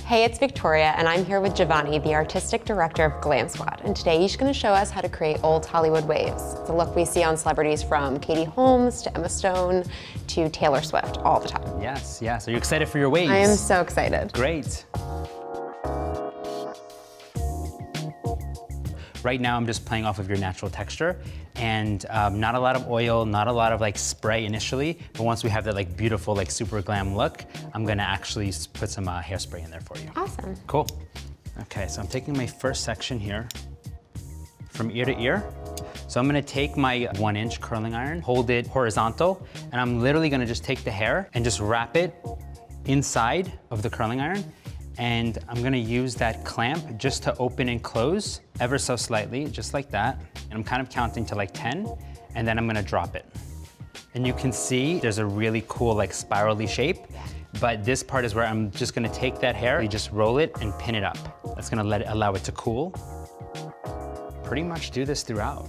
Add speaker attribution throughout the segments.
Speaker 1: Hey, it's Victoria, and I'm here with Giovanni, the artistic director of Glam Squad. And today he's going to show us how to create old Hollywood waves. It's a look we see on celebrities from Katie Holmes to Emma Stone to Taylor Swift all the time.
Speaker 2: Yes, yes. Are you excited for your waves?
Speaker 1: I am so excited.
Speaker 2: Great. Right now, I'm just playing off of your natural texture, and not a lot of oil, not a lot of like spray initially, but once we have that like beautiful, like super glam look, I'm gonna actually put some hairspray in there for you.
Speaker 1: Awesome.
Speaker 2: Cool. Okay, so I'm taking my first section here from ear to ear. So I'm gonna take my 1-inch curling iron, hold it horizontal, and I'm literally gonna just take the hair and just wrap it inside of the curling iron. And I'm gonna use that clamp just to open and close ever so slightly, just like that. And I'm kind of counting to like 10, and then I'm gonna drop it. And you can see there's a really cool like spirally shape, but this part is where I'm just gonna take that hair, you just roll it and pin it up. That's gonna allow it to cool. Pretty much do this throughout.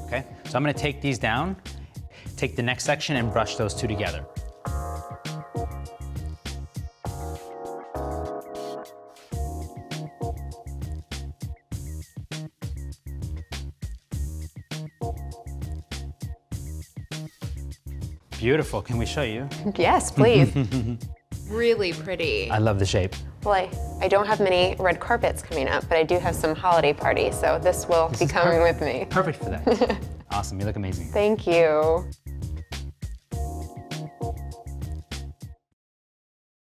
Speaker 2: Okay, so I'm gonna take these down, take the next section and brush those two together. Beautiful, can we show you?
Speaker 1: Yes, please.
Speaker 3: Really pretty.
Speaker 2: I love the shape.
Speaker 1: Well, I don't have many red carpets coming up, but I do have some holiday parties, so this will be coming with me.
Speaker 2: Perfect for that. Awesome, you look amazing.
Speaker 1: Thank you.